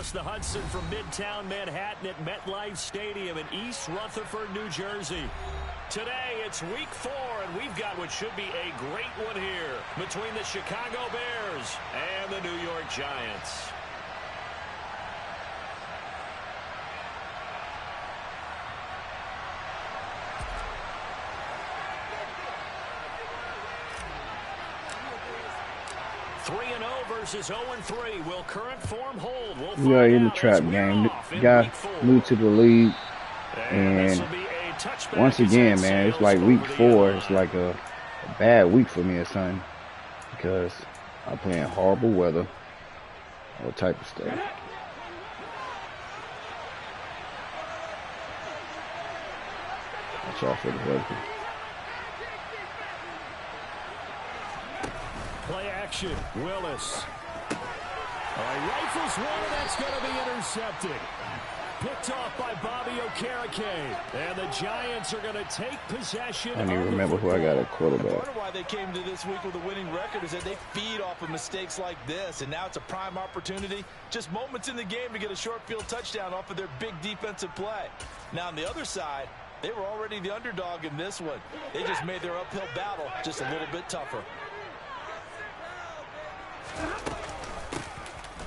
across the Hudson from Midtown Manhattan at MetLife Stadium in East Rutherford, New Jersey. Today, it's week 4, and we've got what should be a great one here between the Chicago Bears and the New York Giants. Versus 0-3. Will current form hold? We are in the trap game. Guy new to the league, and once again, man, it's like week 4. It's like a bad week for me or something because I'm playing horrible weather, all type of stuff. Watch out for the weather. Play action, Willis. He rifles one, and that's going to be intercepted. Picked off by Bobby Okereke. And the Giants are going to take possession. I don't even remember who I got at quarterback. Part of why they came to this week with a winning record is that they feed off of mistakes like this. And now it's a prime opportunity, just moments in the game, to get a short field touchdown off of their big defensive play. Now on the other side, they were already the underdog in this one. They just made their uphill battle just a little bit tougher.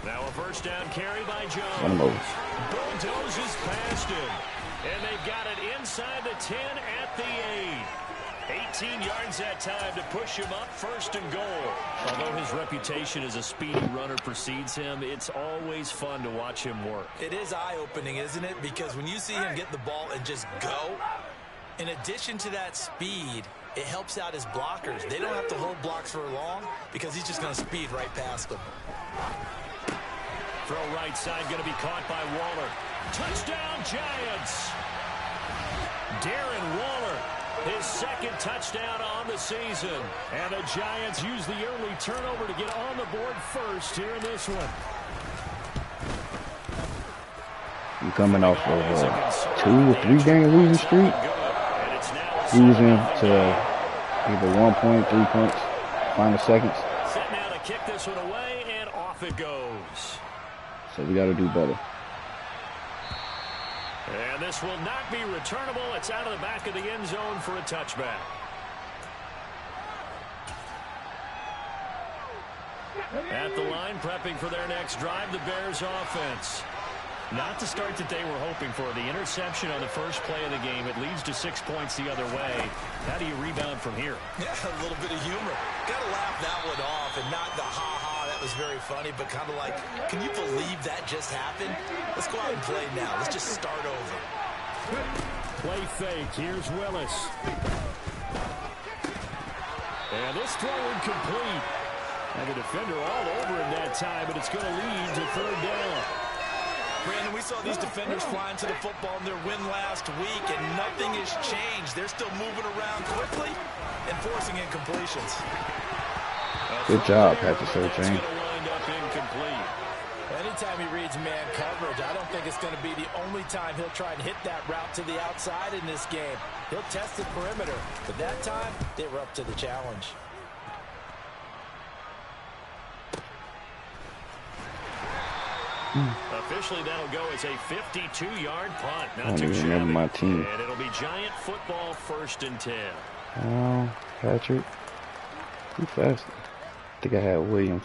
Now a first down carry by Jones. Bulldozes past him. And they've got it inside the 10 at the 8. 18 yards that time to push him up 1st and goal. Although his reputation as a speedy runner precedes him, it's always fun to watch him work. It is eye-opening, isn't it? Because when you see him get the ball and just go, in addition to that speed, it helps out his blockers. They don't have to hold blocks for long because he's just going to speed right past them. Throw right side, going to be caught by Waller. Touchdown, Giants! Darren Waller, his 2nd touchdown on the season. And the Giants use the early turnover to get on the board first here in this one. I'm coming off of a 2 or 3 game losing streak. Losing to either 1 point, 3 points, final seconds. Set now to kick this one away, and off it goes. So we got to do better. And this will not be returnable. It's out of the back of the end zone for a touchback. At the line, prepping for their next drive, the Bears offense. Not the start that they were hoping for. The interception on the first play of the game. It leads to 6 points the other way. How do you rebound from here? Yeah, a little bit of humor. Got to laugh that one off and not the ha-ha. That was very funny, but kind of like, can you believe that just happened? Let's go out and play now. Let's just start over. Play fake. Here's Willis. And this throw incomplete. And the defender all over him that time, but it's going to lead to 3rd down. Brandon, we saw these defenders flying to the football in their win last week, and nothing has changed. They're still moving around quickly and forcing incompletions. Good job, Patrick Surtain. Anytime he reads man coverage, I don't think it's going to be the only time he'll try and hit that route to the outside in this game. He'll test the perimeter, but that time, they were up to the challenge. Officially, that'll go as a 52-yard punt. Not too shabby. My team. And it'll be Giant football 1st and 10. Oh, Patrick. Too fast. I think I had Williams.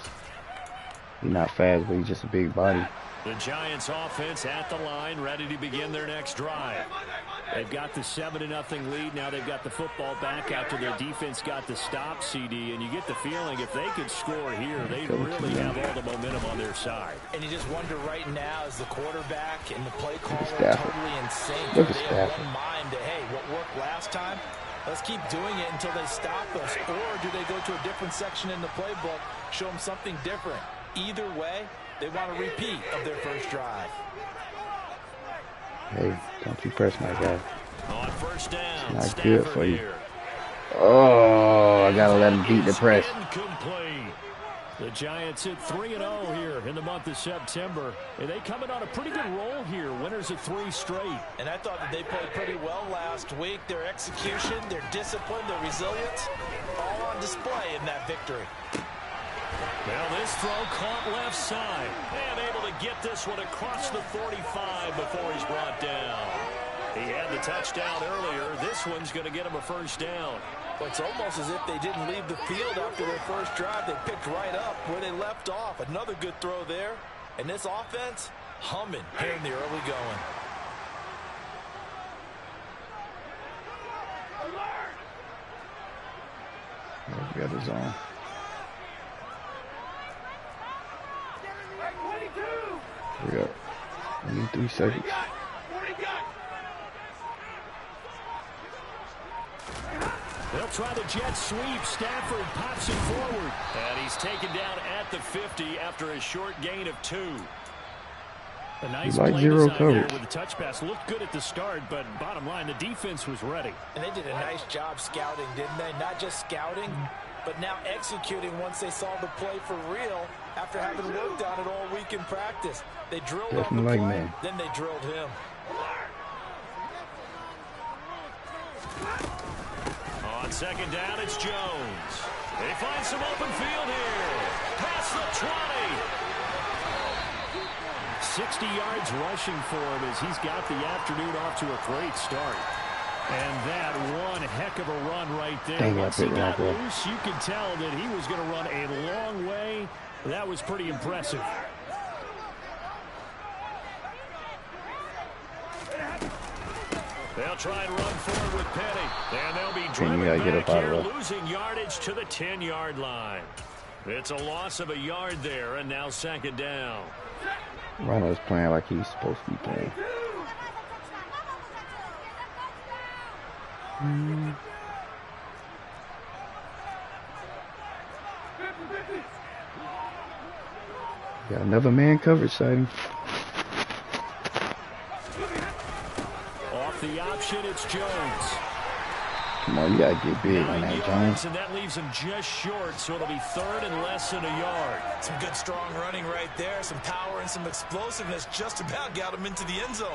He's not fast, but he's just a big body. The Giants offense at the line, ready to begin their next drive. They've got the 7-0 lead. Now they've got the football back after their defense got the stop, CD. And you get the feeling if they could score here, they really have all the momentum on their side. And you just wonder right now, is the quarterback and the play caller totally in sync? Look Are at they Stafford. have one mind to, hey, what worked last time? Let's keep doing it until they stop us. Or do they go to a different section in the playbook, show them something different? Either way, they want a repeat of their first drive. Hey, don't you press my guy. On 1st down, it's not good for you. Here. Oh, I got to let him beat the press. Incomplete. The Giants hit 3-0 here in the month of September. And they coming on a pretty good roll here. Winners of 3 straight. And I thought that they played pretty well last week. Their execution, their discipline, their resilience, all on display in that victory. Well, this throw caught left side. And able to get this one across the 45 before he's brought down. He had the touchdown earlier. This one's going to get him a first down. It's almost as if they didn't leave the field after their first drive. They picked right up where they left off. Another good throw there. And this offense, humming here in the early going. We got his own. We got 23 seconds. They'll try the jet sweep. Stafford pops it forward. And he's taken down at the 50 after a short gain of 2. A nice like play zero design coverage. there with the touch pass. Looked good at the start, but bottom line, the defense was ready. And they did a nice job scouting, didn't they? Not just scouting, but now executing once they saw the play for real after having worked on it all week in practice. They drilled on the Definitely play, man. then they drilled him. On second down, it's Jones. They find some open field here. Past the 20. 60 yards rushing for him as he's got the afternoon off to a great start. And that one heck of a run right there. Once he got loose, you could tell that he was going to run a long way. That was pretty impressive. They'll try and run forward with Penny. And they'll be driven back here, losing yardage to the 10-yard line. It's a loss of a yard there, and now second down. Ronald's playing like he's supposed to be playing. Got another man coverage sighting. Off the option, it's Jones. Come on, you gotta get big on that, Jones. And that leaves him just short, so it'll be third and less than a yard. Some good strong running right there. Some power and some explosiveness just about got him into the end zone.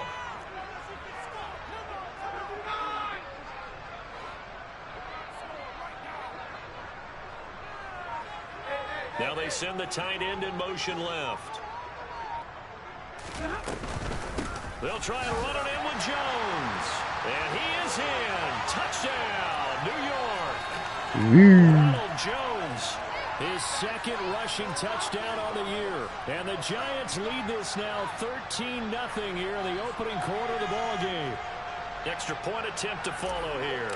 Now they send the tight end in motion left. They'll try and run it in with Jones. And he is in. Touchdown, New York. Ronald Jones, his second rushing touchdown on the year. And the Giants lead this now 13-0 here in the opening quarter of the ball game. Extra point attempt to follow here.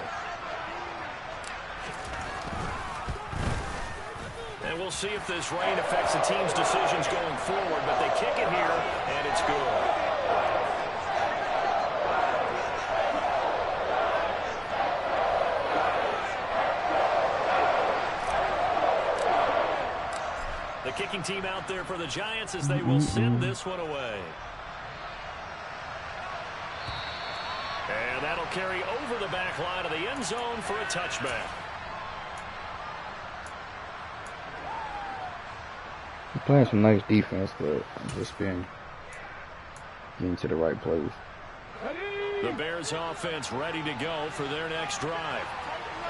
And we'll see if this rain affects the team's decisions going forward, but they kick it here, and it's good. The kicking team out there for the Giants as they will send this one away. And that'll carry over the back line of the end zone for a touchback. Playing some nice defense, but just been getting to the right place. The Bears offense ready to go for their next drive.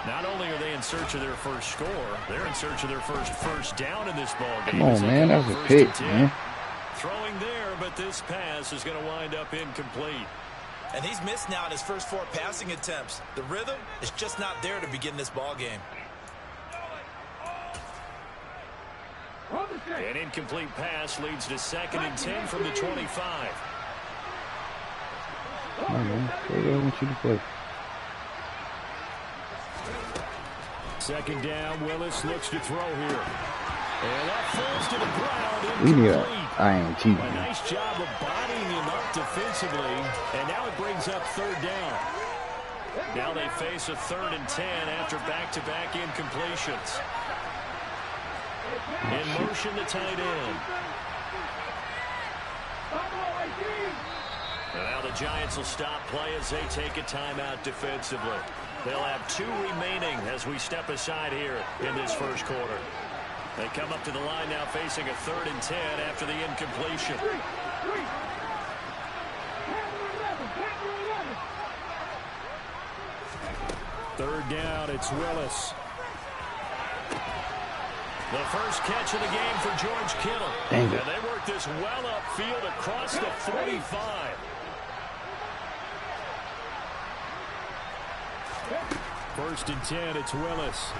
Not only are they in search of their first score, they're in search of their first down in this ball game. Come on, man, that was a pick, man. Throwing there, but this pass is going to wind up incomplete. And he's missed now in his first 4 passing attempts. The rhythm is just not there to begin this ball game. An incomplete pass leads to 2nd and 10 from the 25. Come on, man. Play what I want you to play. Second down, Willis looks to throw here. And that falls to the ground. We need an INT. A nice job of bodying him up defensively. And now it brings up 3rd down. Now they face a 3rd and 10 after back-to-back incompletions. In motion, the tight end. Now the Giants will stop play as they take a timeout defensively. They'll have 2 remaining as we step aside here in this first quarter. They come up to the line now facing a 3rd and 10 after the incompletion. Third down, it's Willis. The first catch of the game for George Kittle. Dang it. And they work this well upfield across the 45. First and 10, it's Willis.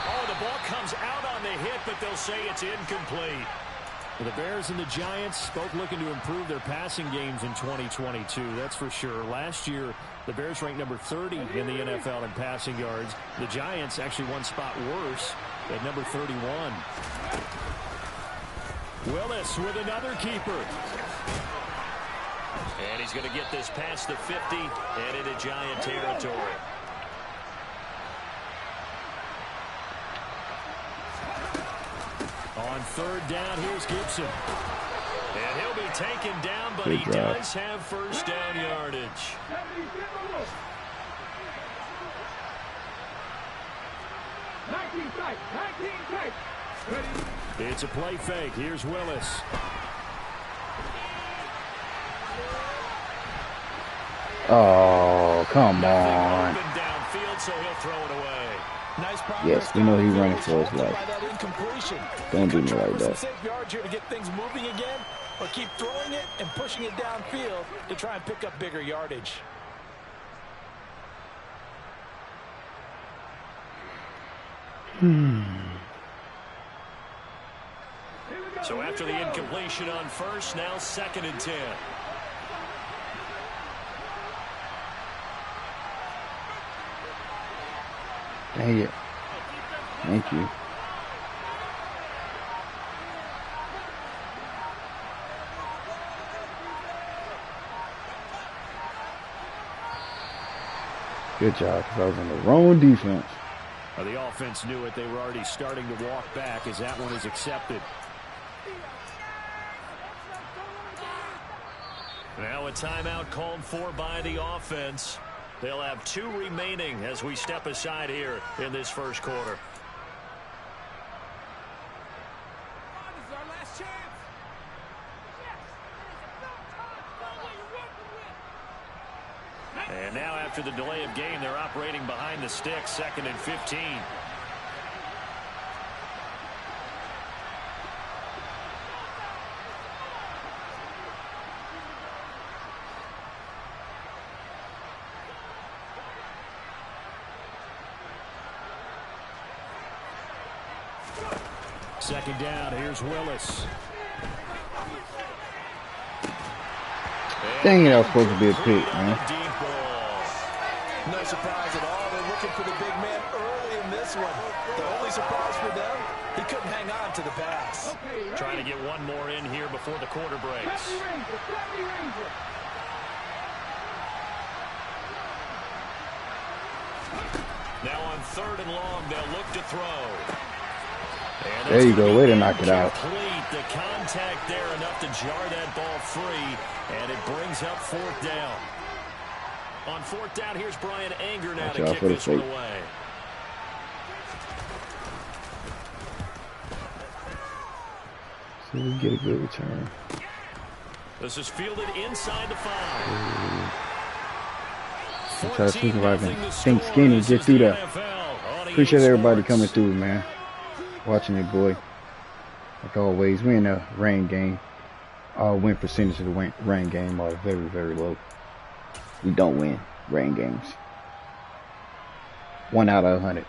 Oh, the ball comes out on the hit, but they'll say it's incomplete. The Bears and the Giants both looking to improve their passing games in 2022, that's for sure. Last year, the Bears ranked number 30 in the NFL in passing yards. The Giants actually one spot worse at number 31. Willis with another keeper. And he's going to get this past the 50 and into Giant territory. On third down, here's Gibson. And he'll be taken down, but he does have first down yardage. It's a play fake. Here's Willis. Oh, come on. Downfield, so he'll throw it away. Nice yes, we know he's running for his life. Don't do me like that. Safe yards here to get things moving again, or keep throwing it and pushing it downfield to try and pick up bigger yardage. So after the incompletion on first, now second and 10. Dang it. Thank you. Good job, because I was in the wrong defense. Well, the offense knew it. They were already starting to walk back as that one is accepted. Now a timeout called for by the offense. They'll have 2 remaining as we step aside here in this first quarter. And now after the delay of game, they're operating behind the sticks, second and 15. Second down, here's Willis. Dang it, that was supposed to be a pick, man. No surprise at all. They're looking for the big man early in this one. The only surprise for them, he couldn't hang on to the pass. Trying to get one more in here before the quarter breaks. Now on third and long, they'll look to throw. There you go, way to knock it out. The contact there enough to jar that ball free, and it brings up fourth down. On fourth down, here's Brian Anger now to kick this one away. So we get a good return. This is fielded inside the 5. Try to sneak right in. Think skinny, get through that. Appreciate everybody coming through, man. Watching it, boy. Like always, we in a rain game. Our win percentage of the rain game are very, very low. We don't win rain games. 1 out of 100.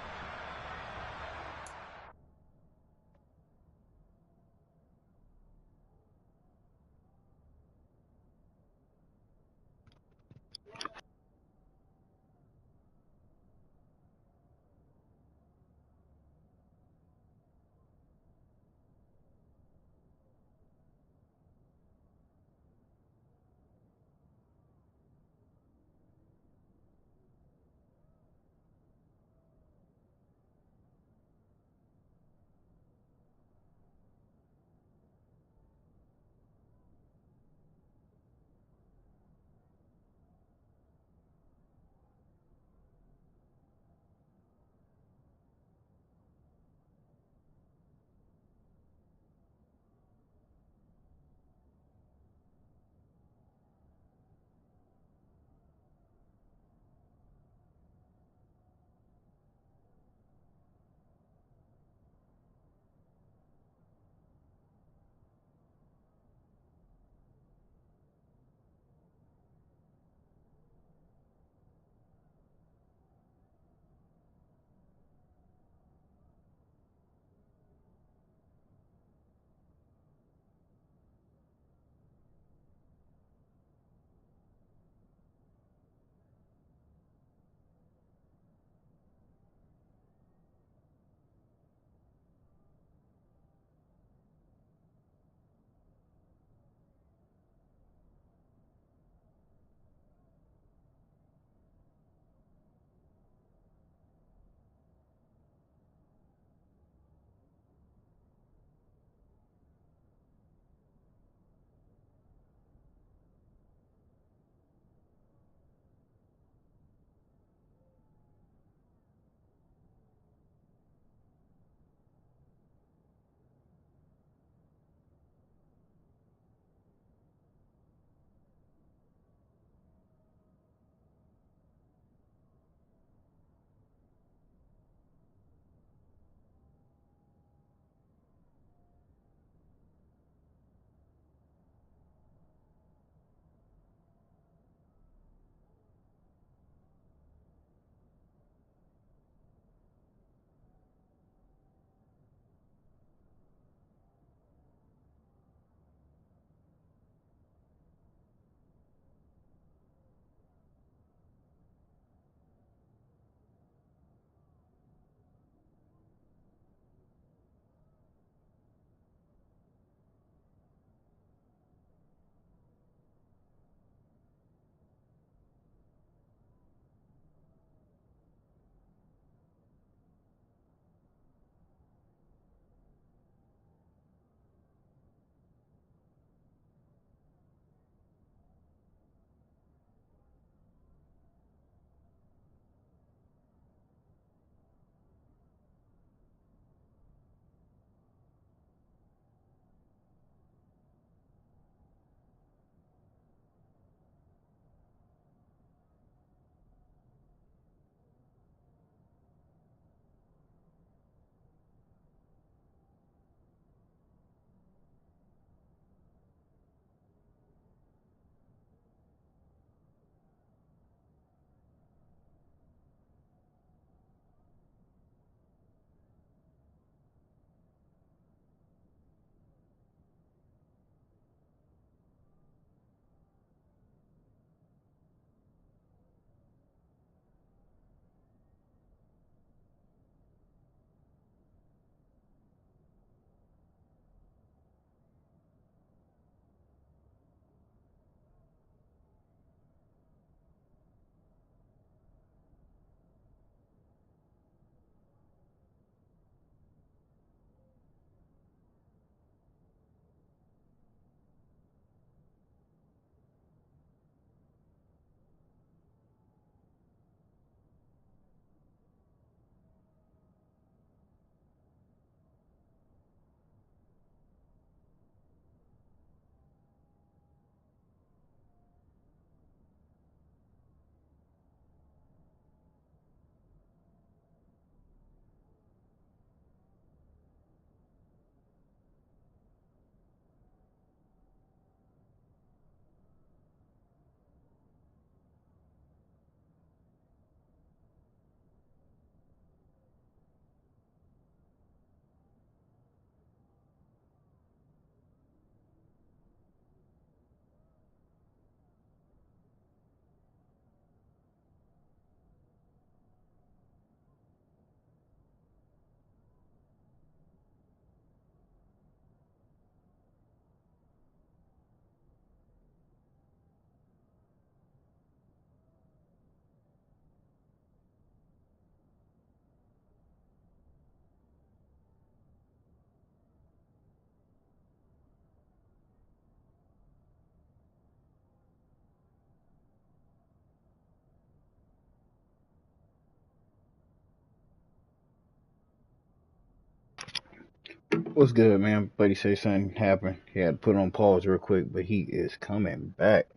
What's good, man? Buddy say something happened. He had to put on pause real quick, but he is coming back.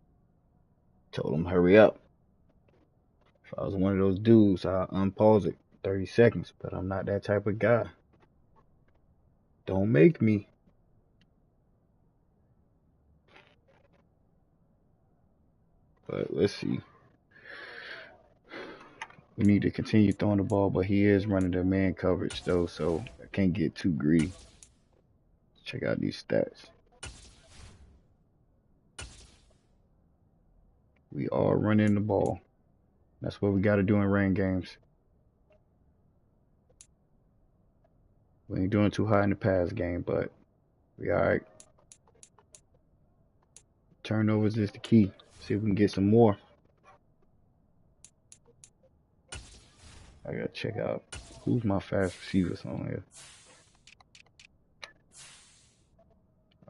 Told him hurry up. If I was one of those dudes, I'd unpause it 30 seconds, but I'm not that type of guy. Don't make me. But let's see. We need to continue throwing the ball, but he is running the man coverage though, so I can't get too greedy. Check out these stats. We are running the ball. That's what we got to do in rain games. We ain't doing too high in the pass game, but we all right. Turnovers is the key. See if we can get some more. I gotta check out who's my fast receivers on here.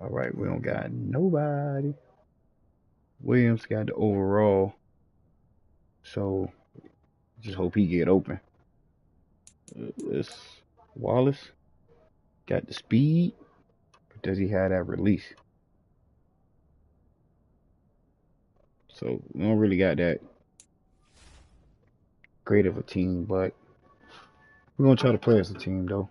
All right, we don't got nobody. Williams got the overall, so just hope he get open. This Wallace got the speed, but does he have that release? So we don't really got that great of a team, but we're gonna try to play as a team though.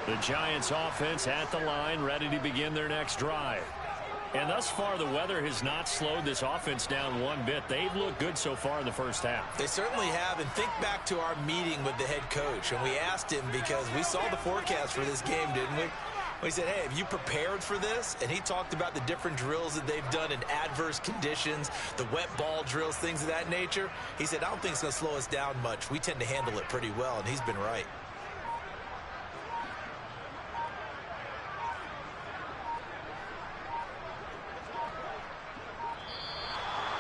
The Giants offense at the line, ready to begin their next drive. And thus far, the weather has not slowed this offense down one bit. They've looked good so far in the first half. They certainly have. And think back to our meeting with the head coach. And we asked him because we saw the forecast for this game, didn't we? We said, hey, have you prepared for this? And he talked about the different drills that they've done in adverse conditions, the wet ball drills, things of that nature. He said, I don't think it's going to slow us down much. We tend to handle it pretty well, and he's been right.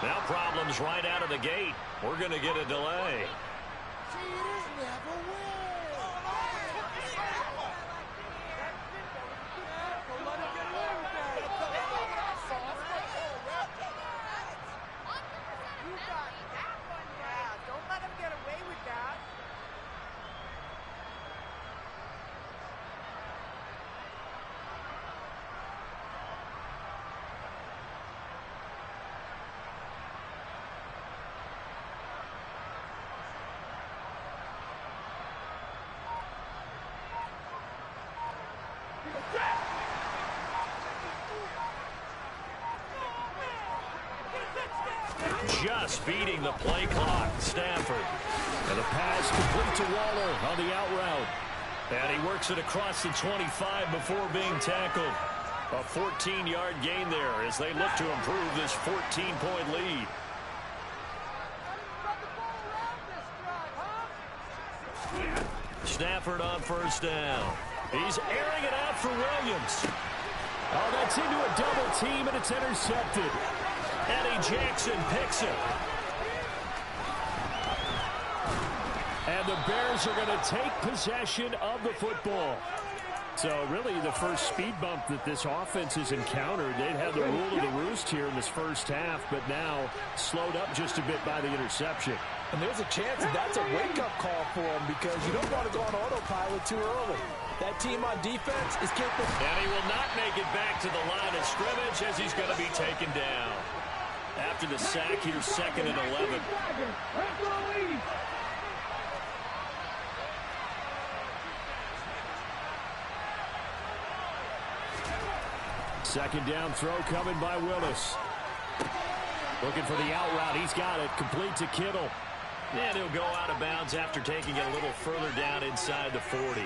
Now problems right out of the gate. We're going to get a delay. Just beating the play clock. Stafford. And the pass complete to Waller on the out route. And he works it across the 25 before being tackled. A 14-yard gain there as they look to improve this 14-point lead. Stafford on first down. He's airing it out for Williams. Oh, that's into a double team, and it's intercepted. Eddie Jackson picks it. And the Bears are going to take possession of the football. So really the first speed bump that this offense has encountered. They'd had the rule of the roost here in this first half, but now slowed up just a bit by the interception. And there's a chance that that's a wake-up call for him because you don't want to go on autopilot too early. That team on defense is capable. And he will not make it back to the line of scrimmage as he's going to be taken down. After the sack, here's 2nd and 11. Second down throw coming by Willis. Looking for the out route. He's got it. Complete to Kittle. And he'll go out of bounds after taking it a little further down inside the 40.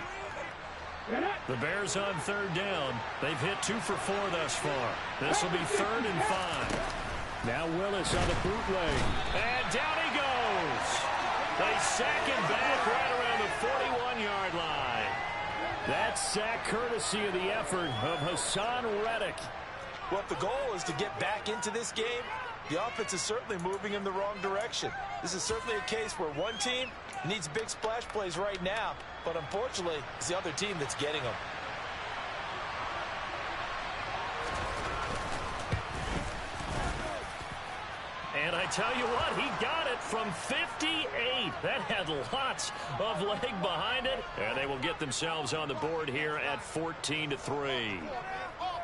The Bears on third down. They've hit 2 for 4 thus far. This will be 3rd and 5. Now Willis on the bootleg. And down he goes. They sack him back right around the 41-yard line. That sack courtesy of the effort of Hassan Reddick. Well, if the goal is to get back into this game, the offense is certainly moving in the wrong direction. This is certainly a case where one team needs big splash plays right now, but unfortunately, it's the other team that's getting them. And I tell you what, he got it from 58. That had lots of leg behind it. And they will get themselves on the board here at 14-3.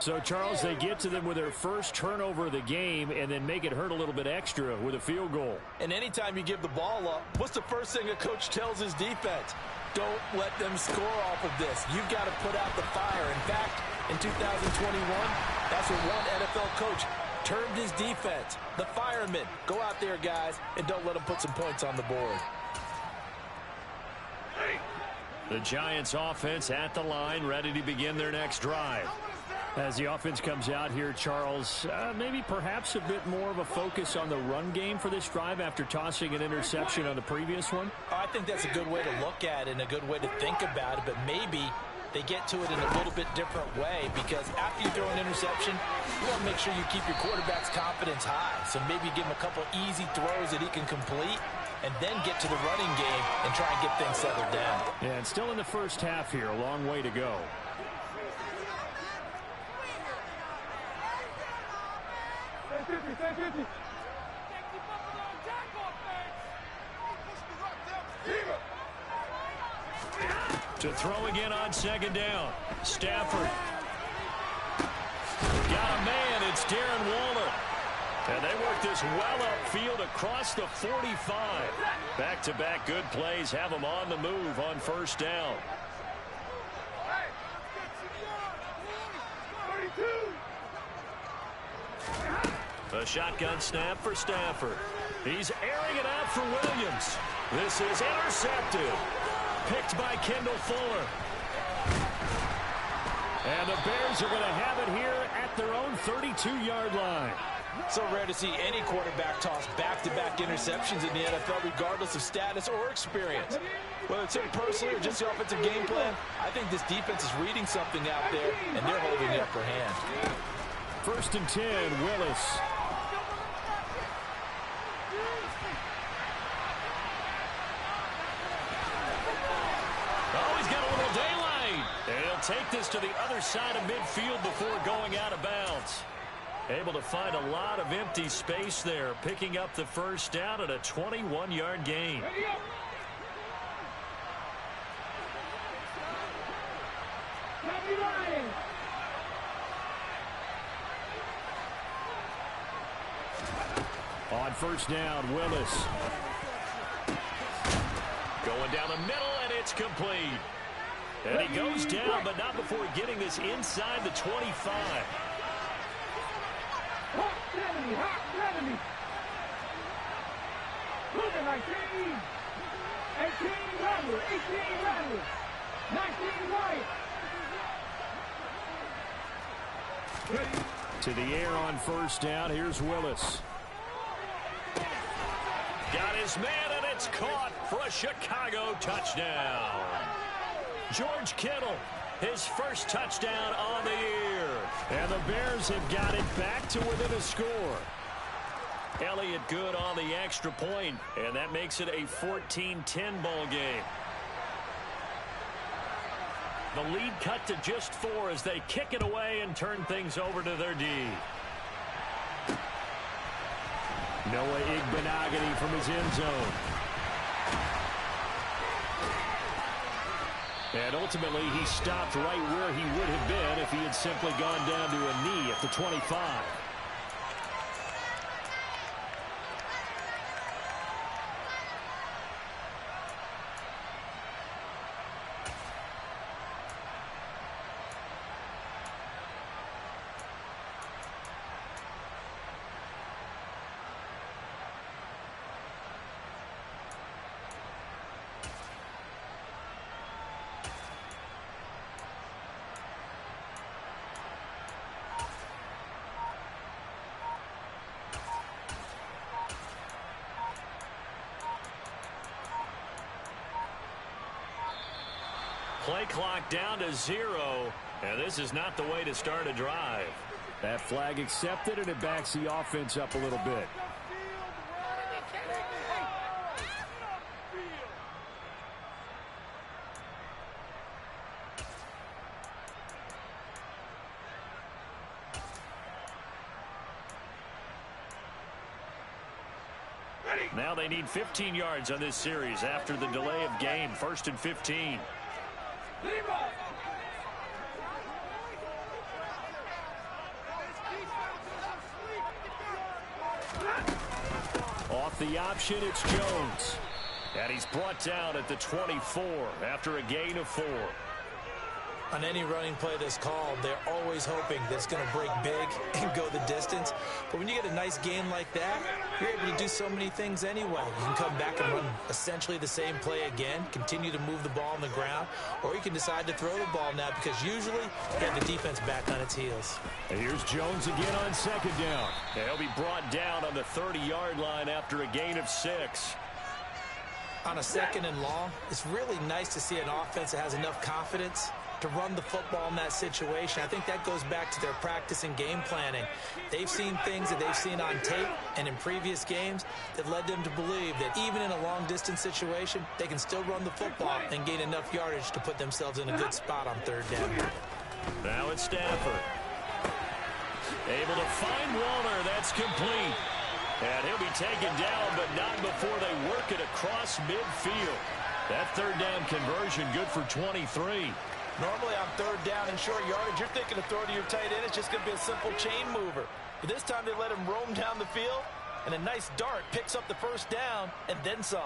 So, Charles, they get to them with their first turnover of the game and then make it hurt a little bit extra with a field goal. And anytime you give the ball up, what's the first thing a coach tells his defense? Don't let them score off of this. You've got to put out the fire. In fact, in 2021, that's what one NFL coach termed his defense. The firemen. Go out there, guys, and don't let them put some points on the board. The Giants offense at the line, ready to begin their next drive. As the offense comes out here, Charles, maybe perhaps a bit more of a focus on the run game for this drive after tossing an interception on the previous one? I think that's a good way to look at it and a good way to think about it, but maybe they get to it in a little bit different way because after you throw an interception, you want to make sure you keep your quarterback's confidence high. So maybe give him a couple easy throws that he can complete and then get to the running game and try and get things settled down. Yeah, and still in the first half here, a long way to go. To throw again on second down. Stafford. Got a man. It's Darren Waller. And they work this well upfield across the 45. Back-to-back good plays have them on the move on first down. A shotgun snap for Stafford. He's airing it out for Williams. This is intercepted. Picked by Kendall Fuller. And the Bears are going to have it here at their own 32-yard line. So rare to see any quarterback toss back-to-back interceptions in the NFL, regardless of status or experience. Whether it's him personally or just the offensive game plan, I think this defense is reading something out there, and they're holding the upper hand. 1st and 10, Willis. Oh, he's got a little daylight. And he'll take this to the other side of midfield before going out of bounds. Able to find a lot of empty space there, picking up the first down at a 21-yard gain. On 1st down, Willis. Going down the middle, and it's complete. And he goes down, but not before getting this inside the 25. To the air on 1st down. Here's Willis. Got his man, and it's caught for a Chicago touchdown. George Kittle, his first touchdown on the year. And the Bears have got it back to within a score. Elliott good on the extra point, and that makes it a 14-10 ball game. The lead cut to just 4 as they kick it away and turn things over to their D. Noah Igbenogany from his end zone. And ultimately, he stopped right where he would have been if he had simply gone down to a knee at the 25. Play clock down to 0, and this is not the way to start a drive. That flag accepted, and it backs the offense up a little bit. Now they need 15 yards on this series after the delay of game. 1st and 15. Off the option, it's Jones. And he's brought down at the 24 after a gain of 4. On any running play that's called, they're always hoping that it's going to break big and go the distance. But when you get a nice gain like that, you're able to do so many things anyway. You can come back and run essentially the same play again, continue to move the ball on the ground, or you can decide to throw the ball now because usually you have the defense back on its heels. And here's Jones again on 2nd down. And he'll be brought down on the 30-yard line after a gain of 6. On a 2nd and long, it's really nice to see an offense that has enough confidence to run the football in that situation. I think that goes back to their practice and game planning. They've seen things that they've seen on tape and in previous games that led them to believe that even in a long-distance situation, they can still run the football and gain enough yardage to put themselves in a good spot on 3rd down. Now it's Stafford. Able to find Walner. That's complete. And he'll be taken down, but not before they work it across midfield. That 3rd down conversion good for 23. Normally on 3rd down and short yardage, you're thinking of throwing to your tight end. It's just going to be a simple chain mover. But this time they let him roam down the field, and a nice dart picks up the 1st down and then some.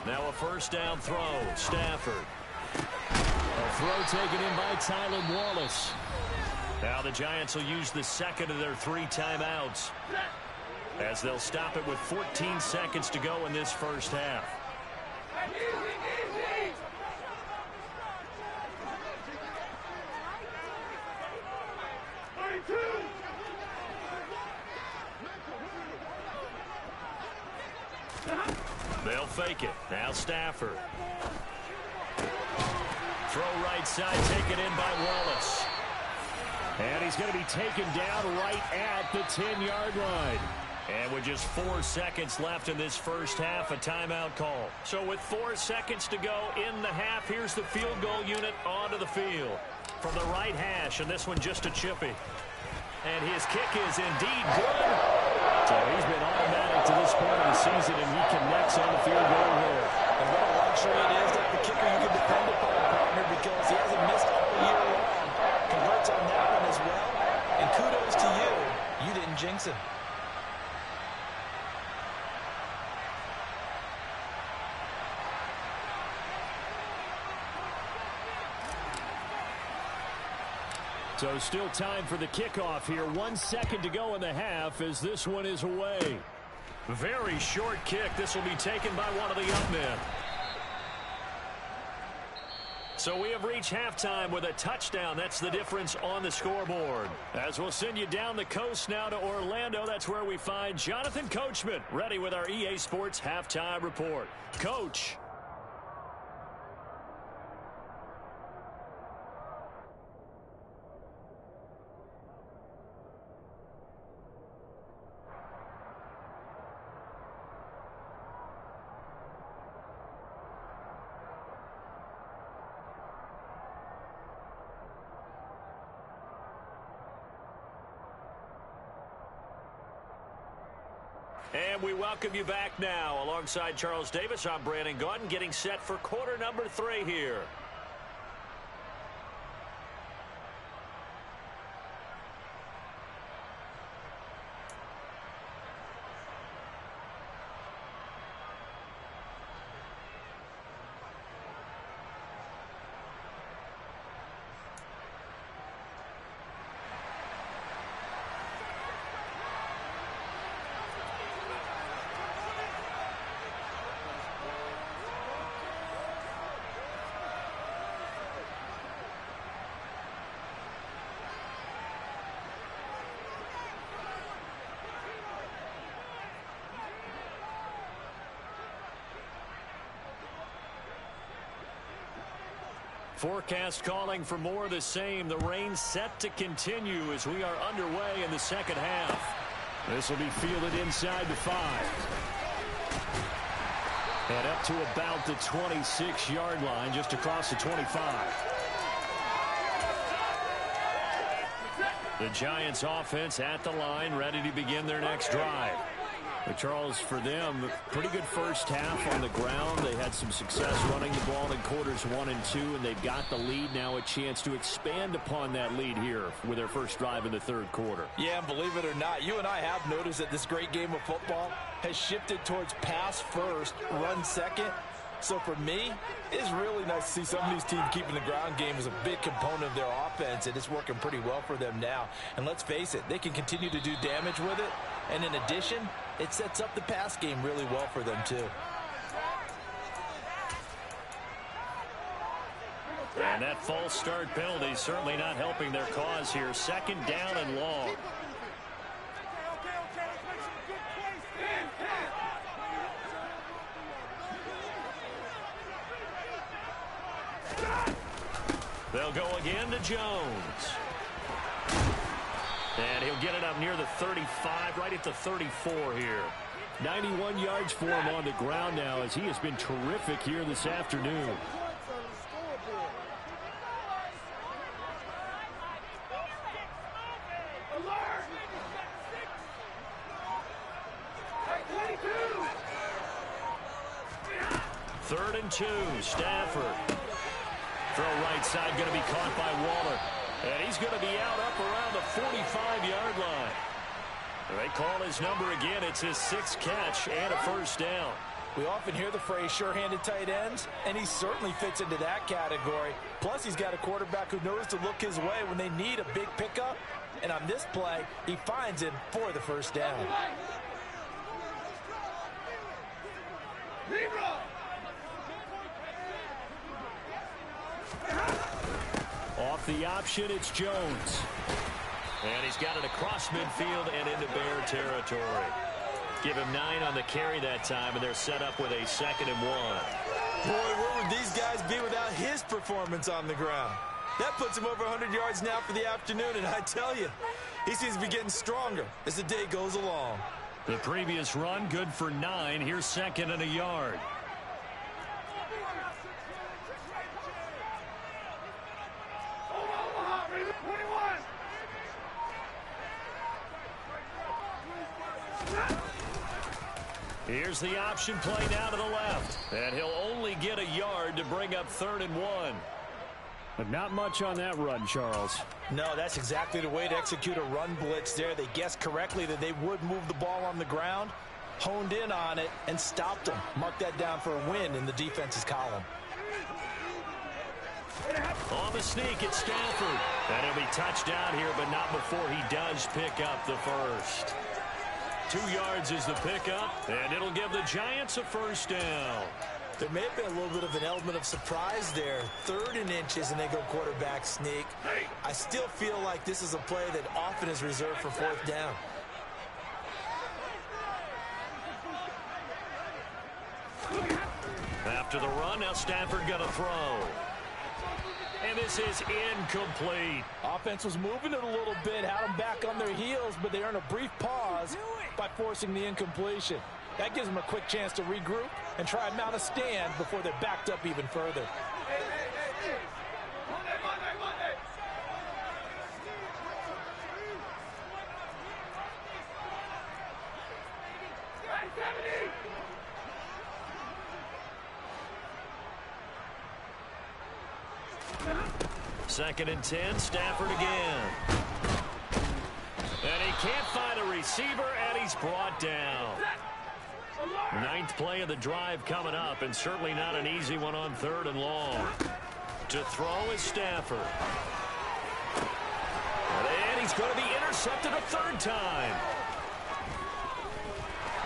Now a first down throw. Stafford. A throw taken in by Tylan Wallace. Now the Giants will use the second of their 3 timeouts, as they'll stop it with 14 seconds to go in this first half. They'll fake it. Now Stafford. Throw right side, taken in by Wallace. And he's going to be taken down right at the 10-yard line. And with just 4 seconds left in this first half, a timeout call. So with 4 seconds to go in the half, here's the field goal unit onto the field. From the right hash, and this one just a chippy. And his kick is indeed good. So he's been automatic to this point of the season, and he connects on the field goal here. And what a luxury it is that the kicker you can depend upon, partner, because he hasn't missed all year long. Converts on that one as well. And kudos to you. You didn't jinx him. So still time for the kickoff here. 1 second to go in the half as this one is away. Very short kick. This will be taken by one of the up men. So we have reached halftime with a touchdown. That's the difference on the scoreboard. As we'll send you down the coast now to Orlando, that's where we find Jonathan Coachman ready with our EA Sports halftime report. Coach. And we welcome you back now. Alongside Charles Davis, I'm Brandon Gaudin, getting set for quarter number 3 here. Forecast calling for more of the same. The rain set to continue as we are underway in the second half. This will be fielded inside the 5. And up to about the 26-yard line, just across the 25. The Giants offense at the line, ready to begin their next drive. But Charles, for them, pretty good first half on the ground. They had some success running the ball in quarters 1 and 2, and they've got the lead now, a chance to expand upon that lead here with their first drive in the third quarter. Yeah, and believe it or not, you and I have noticed that this great game of football has shifted towards pass first, run second. So for me, it's really nice to see some of these teams keeping the ground game as a big component of their offense, and it's working pretty well for them now. And let's face it, they can continue to do damage with it. And in addition, it sets up the pass game really well for them too. And that false start penalty certainly not helping their cause here. Second down and long. They'll go again to Jones. And he'll get it up near the 35, right at the 34 here. 91 yards for him on the ground now, as he has been terrific here this afternoon. Third and 2, Stafford. Throw right side, going to be caught by Waller. And he's going to be out up around the 45-yard line. They call his number again. It's his 6th catch and a first down. We often hear the phrase sure-handed tight ends, and he certainly fits into that category. Plus, he's got a quarterback who knows to look his way when they need a big pickup. And on this play, he finds him for the first down. Off the option, it's Jones. And he's got it across midfield and into Bear territory. Give him 9 on the carry that time, and they're set up with a 2nd and 1. Boy, where would these guys be without his performance on the ground? That puts him over 100 yards now for the afternoon, and I tell you, he seems to be getting stronger as the day goes along. The previous run, good for 9. Here's 2nd and a yard. Here's the option play now to the left. And he'll only get a yard to bring up 3rd and 1. But not much on that run, Charles. No, that's exactly the way to execute a run blitz there. They guessed correctly that they would move the ball on the ground, honed in on it, and stopped them. Mark that down for a win in the defense's column. On the sneak, it's Stafford. And he'll be touchdown here, but not before he does pick up the first. 2 yards is the pickup, and it'll give the Giants a first down. There may have been a little bit of an element of surprise there. 3rd and inches, and they go quarterback sneak. I still feel like this is a play that often is reserved for 4th down. After the run, now Stafford going to throw. And this is incomplete. Offense was moving it a little bit, had them back on their heels, but they earned a brief pause by forcing the incompletion. That gives them a quick chance to regroup and try and mount a stand before they're backed up even further. Second and 10, Stafford again. And he can't find a receiver, and he's brought down. 9th play of the drive coming up, and certainly not an easy one on 3rd and long. To throw is Stafford. And he's going to be intercepted a 3rd time.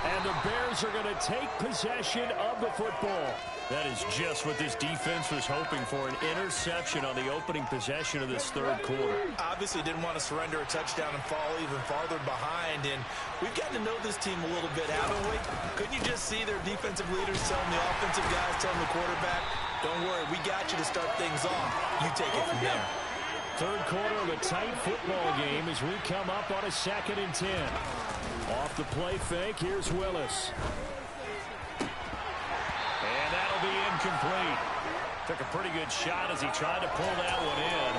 And the Bears are going to take possession of the football. That is just what this defense was hoping for, an interception on the opening possession of this 3rd quarter. Obviously didn't want to surrender a touchdown and fall even farther behind, and we've gotten to know this team a little bit, haven't we? Couldn't you just see their defensive leaders telling the offensive guys, telling the quarterback, don't worry, we got you to start things off. You take it from there. 3rd quarter of a tight football game as we come up on a 2nd and 10. Off the play fake, here's Willis. And that'll be incomplete. Took a pretty good shot as he tried to pull that one in.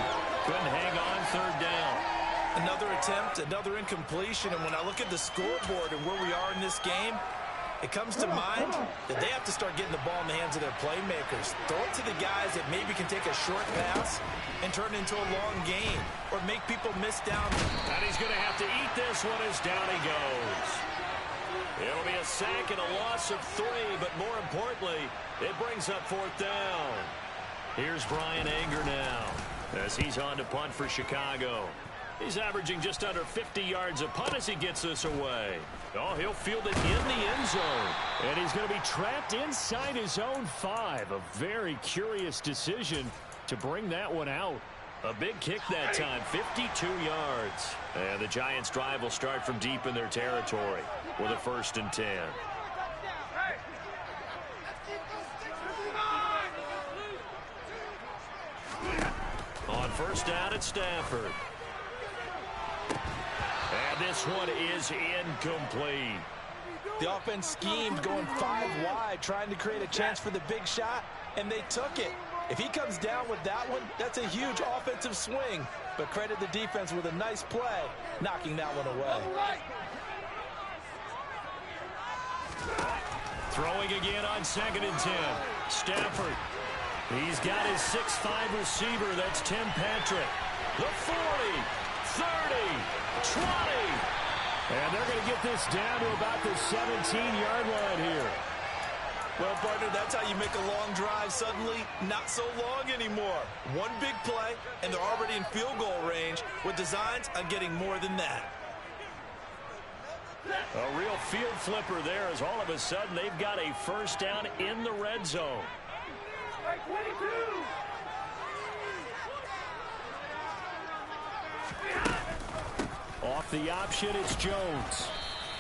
Couldn't hang on 3rd down. Another attempt, another incompletion, and when I look at the scoreboard and where we are in this game, it comes to mind that they have to start getting the ball in the hands of their playmakers. Throw it to the guys that maybe can take a short pass and turn it into a long gain or make people miss down. And he's going to have to eat this one as down he goes. It'll be a sack and a loss of 3, but more importantly, it brings up 4th down. Here's Brian Anger now as he's on to punt for Chicago. He's averaging just under 50 yards a punt as he gets this away. Oh, he'll field it in the end zone. And he's going to be trapped inside his own 5. A very curious decision to bring that one out. A big kick that time, 52 yards. And the Giants' drive will start from deep in their territory with a 1st and 10. On 1st down, it's Stafford. And this one is incomplete. The offense schemed going 5 wide, trying to create a chance for the big shot, and they took it. If he comes down with that one, that's a huge offensive swing. But credit the defense with a nice play, knocking that one away. Throwing again on 2nd and 10. Stafford. He's got his 6'5 receiver. That's Tim Patrick. The 40, 30, 20. And they're going to get this down to about the 17-yard line here. Well, partner, that's how you make a long drive suddenly not so long anymore. One big play, and they're already in field goal range with designs on getting more than that. A real field flipper there, as all of a sudden they've got a first down in the red zone. Off the option, it's Jones.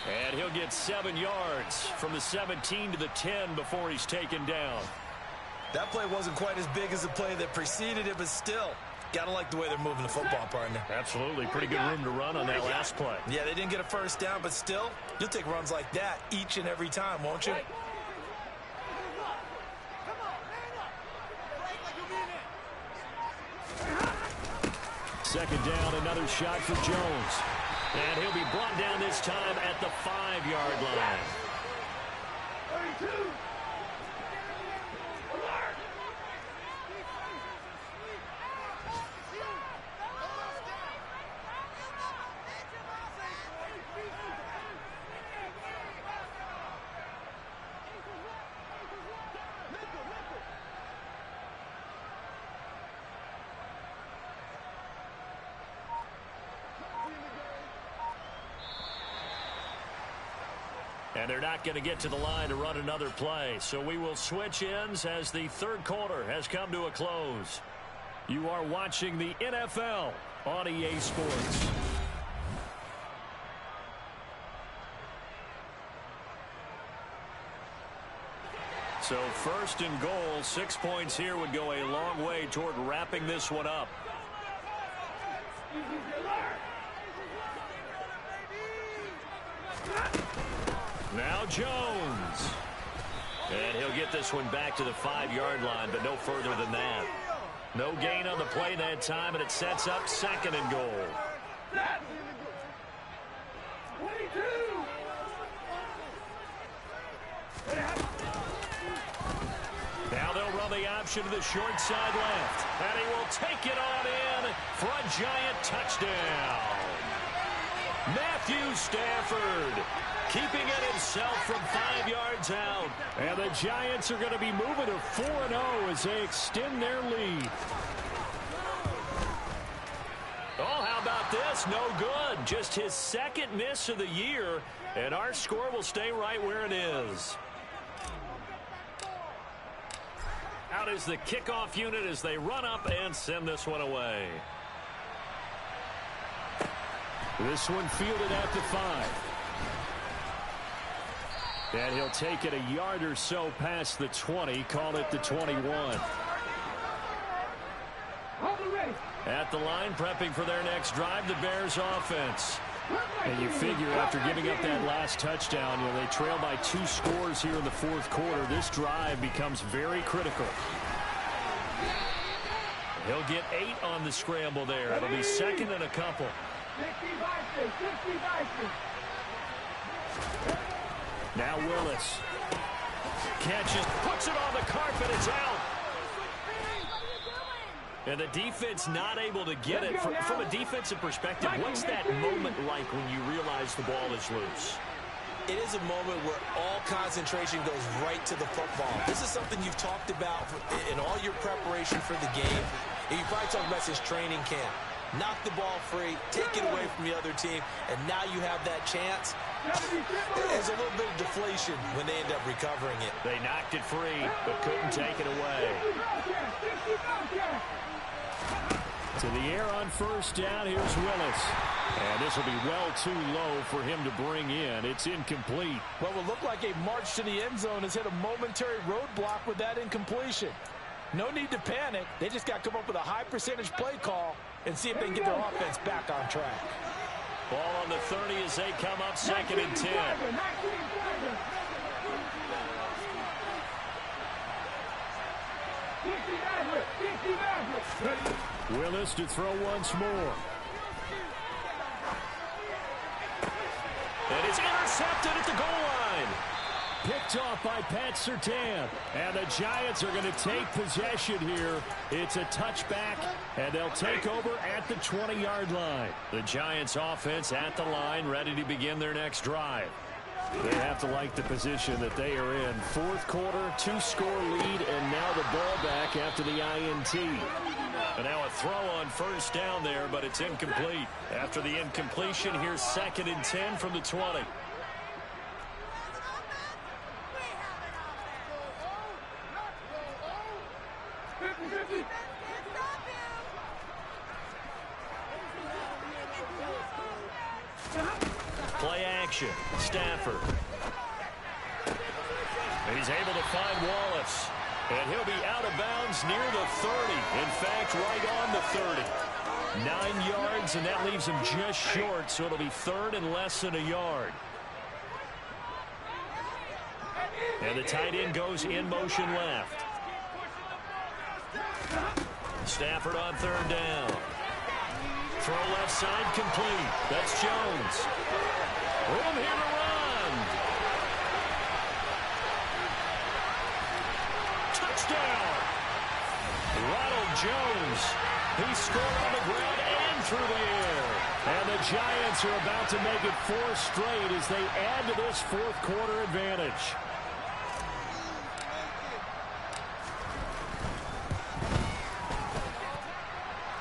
And he'll get 7 yards from the 17 to the 10 before he's taken down. That play wasn't quite as big as the play that preceded it, but still, gotta like the way they're moving the football, partner. Absolutely. Pretty good room to run on that last play. Yeah, they didn't get a first down, but still, you'll take runs like that each and every time, won't you? Second down, another shot for Jones. And he'll be brought down this time at the 5-yard line. 32. And they're not going to get to the line to run another play. So we will switch ends as the third quarter has come to a close. You are watching the NFL on EA Sports. So first and goal, 6 points here would go a long way toward wrapping this one up. Now Jones. And he'll get this one back to the 5-yard line, but no further than that. No gain on the play that time, and it sets up second and goal. Now they'll run the option to the short side left. And he will take it on in for a giant touchdown. Matthew Stafford keeping it himself from 5 yards out. And the Giants are going to be moving to 4-0 as they extend their lead. Oh, how about this? No good. Just his second miss of the year. And our score will stay right where it is. Out is the kickoff unit as they run up and send this one away. This one fielded at the 5. And he'll take it a yard or so past the 20, call it the 21. At the line, prepping for their next drive, the Bears offense. And you figure after giving up that last touchdown, you know, they trail by 2 scores here in the fourth quarter. This drive becomes very critical. He'll get 8 on the scramble there. It'll be second and a couple. Now Willis catches, puts it on the carpet, it's out. And the defense not able to get it. From a defensive perspective, what's that moment like when you realize the ball is loose? It is a moment where all concentration goes right to the football. This is something you've talked about in all your preparation for the game. And you probably talked about since training camp. Knock the ball free, take it away from the other team, and now you have that chance. There's a little bit of deflation when they end up recovering it. They knocked it free, but couldn't take it away. To the air on first down, here's Willis. And this will be well too low for him to bring in. It's incomplete. What will look like a march to the end zone has hit a momentary roadblock with that incompletion. No need to panic. They just got to come up with a high percentage play call and see if they can get their offense back on track. Ball on the 30 as they come up second and 10. Willis to throw once more. And it's intercepted at the goal line. Picked off by Pat Surtain. And the Giants are going to take possession here. It's a touchback, and they'll take over at the 20-yard line. The Giants offense at the line, ready to begin their next drive. They have to like the position that they are in. Fourth quarter, 2-score lead, and now the ball back after the INT. And now a throw on first down there, but it's incomplete. After the incompletion, here's 2nd and 10 from the 20. Play action. Stafford. He's able to find Wallace. And he'll be out of bounds near the 30. In fact, right on the 30. 9 yards, and that leaves him just short, so it'll be 3rd and less than a yard. And the tight end goes in motion left. Stafford on 3rd down. Throw left side complete. That's Jones. Room here to run. Touchdown. Ronald Jones. He scored on the ground and through the air. And the Giants are about to make it 4 straight as they add to this fourth quarter advantage.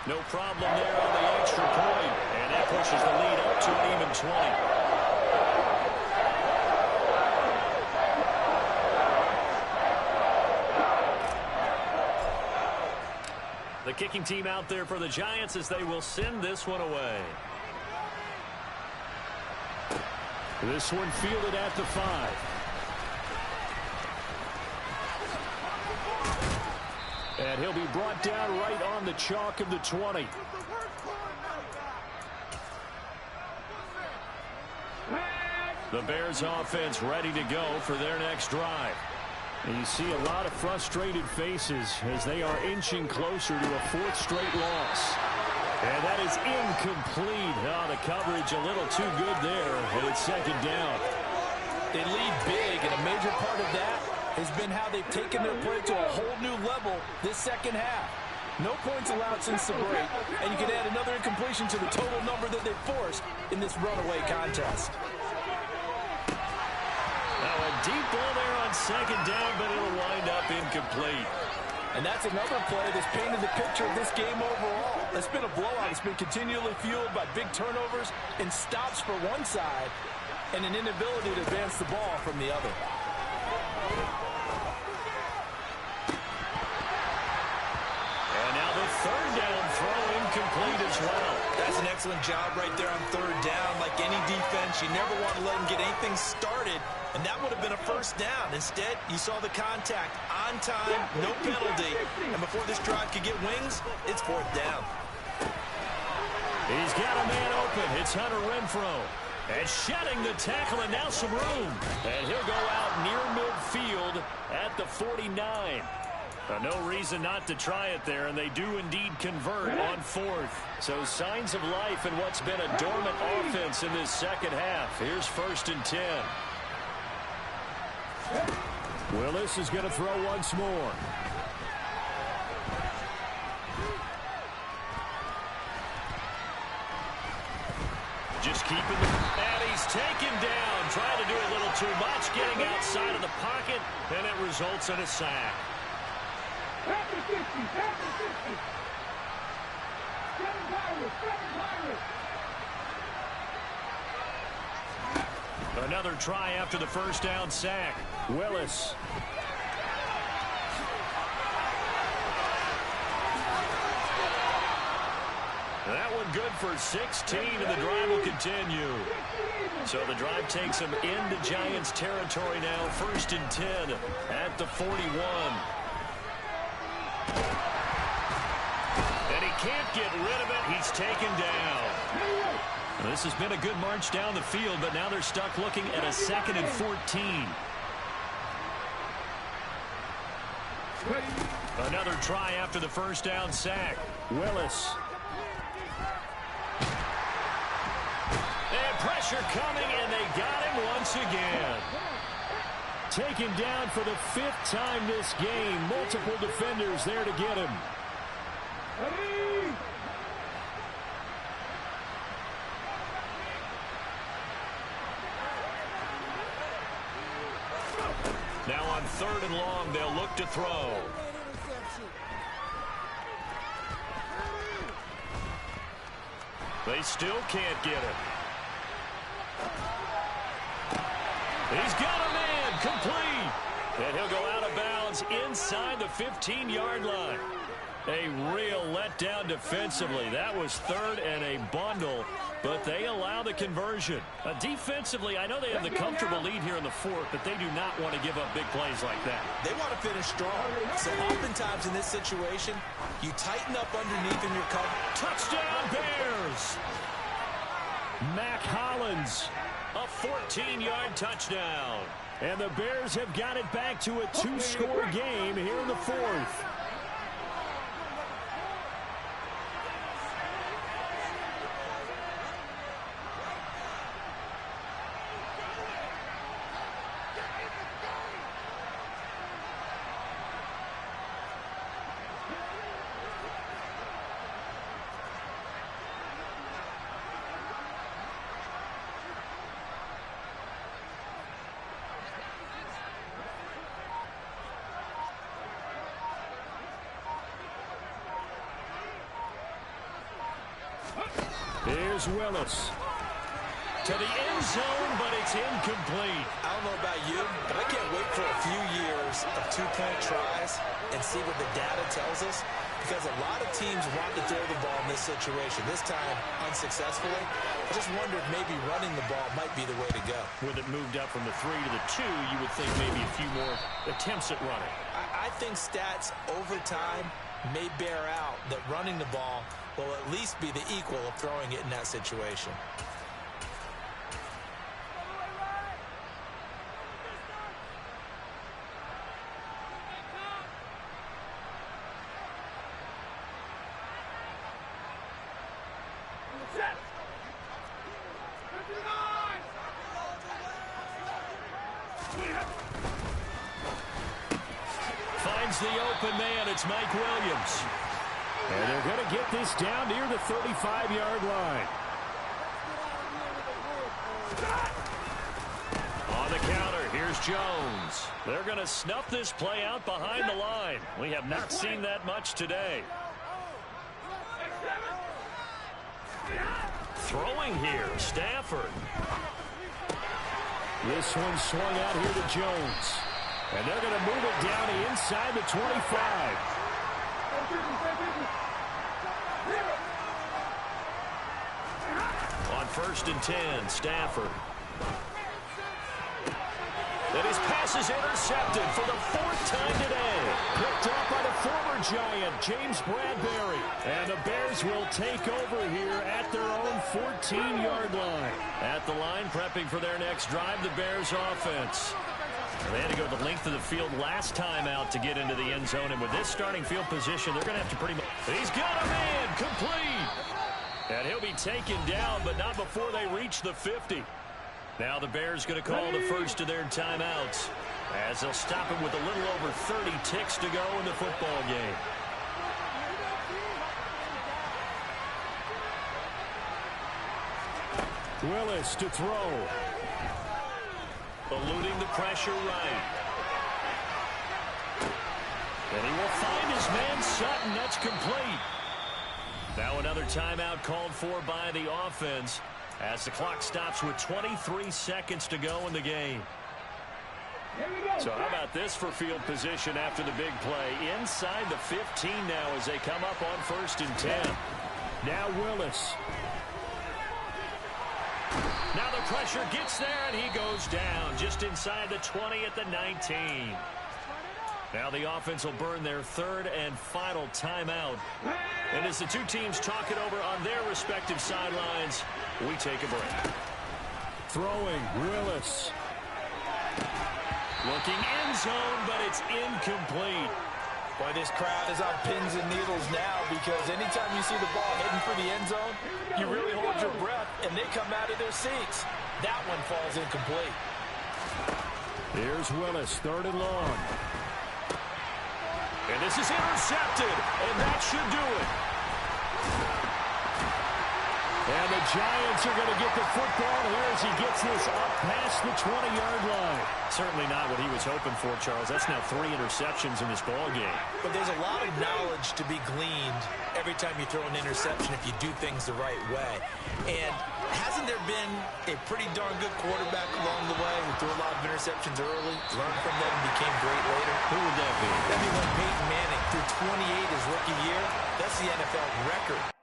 No problem there on the extra point. And that pushes the lead up to an even 20. The kicking team out there for the Giants as they will send this one away. This one fielded at the 5. And he'll be brought down right on the chalk of the 20. The Bears offense ready to go for their next drive. And you see a lot of frustrated faces as they are inching closer to a 4th straight loss. And that is incomplete. Oh, the coverage a little too good there, and it's 2nd down. They lead big, and a major part of that has been how they've taken their play to a whole new level this second half. No points allowed since the break, and you can add another incompletion to the total number that they forced in this runaway contest. Now a deep ball there on 2nd down, but it'll wind up incomplete. And that's another play that's painted the picture of this game overall. It's been a blowout. It's been continually fueled by big turnovers and stops for one side and an inability to advance the ball from the other. And now the 3rd down throw incomplete as well. That's an excellent job right there on 3rd down. Like any defense, you never want to let them get anything started, and that would have been a 1st down. Instead, you saw the contact on time, no penalty, and before this drive could get wings, it's 4th down. He's got a man open. It's Hunter Renfrow. And shedding the tackle, and now some room. And he'll go out near midfield at the 49. No reason not to try it there, and they do indeed convert on 4th. So signs of life in what's been a dormant offense in this second half. Here's 1st and 10. Willis is going to throw once more. Just keeping the... And he's taken down. Trying to do a little too much. Getting outside of the pocket. And it results in a sack. Another try after the 1st down sack. Willis. That one good for 16, and the drive will continue. So the drive takes him into Giants territory now. 1st and 10 at the 41. And he can't get rid of it. He's taken down. Well, this has been a good march down the field, but now they're stuck looking at a 2nd and 14. Another try after the 1st down sack. Willis. And pressure coming, and they got him once again. Taken down for the 5th time this game. Multiple defenders there to get him. 3rd and long. They'll look to throw. They still can't get it. He's got a man, complete. And he'll go out of bounds inside the 15-yard line. A real letdown defensively. That was 3rd and a bundle, but they allow the conversion. Defensively, I know they have the comfortable lead here in the 4th, but they do not want to give up big plays like that. They want to finish strong. So oftentimes in this situation, you tighten up underneath in your cover. Touchdown, Bears! Mac Hollins, a 14-yard touchdown. And the Bears have got it back to a 2-score game here in the 4th. Here's Willis. To the end zone, but it's incomplete. I don't know about you, but I can't wait for a few years of 2-point tries and see what the data tells us, because a lot of teams want to throw the ball in this situation. This time, unsuccessfully. I just wonder if maybe running the ball might be the way to go. With it moved up from the 3 to the 2, you would think maybe a few more attempts at running. I think stats over time may bear out that running the ball will at least be the equal of throwing it in that situation. Finds the open man. It's Mike Williams. And they're going to get this down near the 35-yard line. On the counter, here's Jones. They're going to snuff this play out behind the line. We have not seen that much today. Throwing here, Stafford. This one swung out here to Jones. And they're going to move it down inside the 25. On 1st and 10, Stafford. And his pass is intercepted for the 4th time today. Picked off by the former Giant, James Bradbury. And the Bears will take over here at their own 14-yard line. At the line, prepping for their next drive, the Bears offense. They had to go the length of the field last time out to get into the end zone. And with this starting field position, they're going to have to pretty much... He's got a man, complete. And he'll be taken down, but not before they reach the 50. Now the Bears going to call the first of their timeouts, as they'll stop him with a little over 30 ticks to go in the football game. Willis to throw. Eluding the pressure right. And he will find his man Sutton. That's complete. Now another timeout called for by the offense as the clock stops with 23 seconds to go in the game. So how about this for field position after the big play? Inside the 15 now as they come up on 1st and 10. Now Willis. Now the pressure gets there, and he goes down just inside the 20 at the 19. Now the offense will burn their 3rd and final timeout. And as the two teams talk it over on their respective sidelines, we take a break. Throwing, Willis. Looking end zone, but it's incomplete. Boy, this crowd is on pins and needles now, because anytime you see the ball heading for the end zone, you really hold your breath, and they come out of their seats. That one falls incomplete. Here's Willis, 3rd and long. And this is intercepted, and that should do it. And the Giants are going to get the football here as he gets this up past the 20-yard line. Certainly not what he was hoping for, Charles. That's now 3 interceptions in this ball game. But there's a lot of knowledge to be gleaned every time you throw an interception if you do things the right way. And hasn't there been a pretty darn good quarterback along the way who threw a lot of interceptions early, learned from them, and became great later? Who would that be? That'd be when Peyton Manning threw 28 his rookie year. That's the NFL record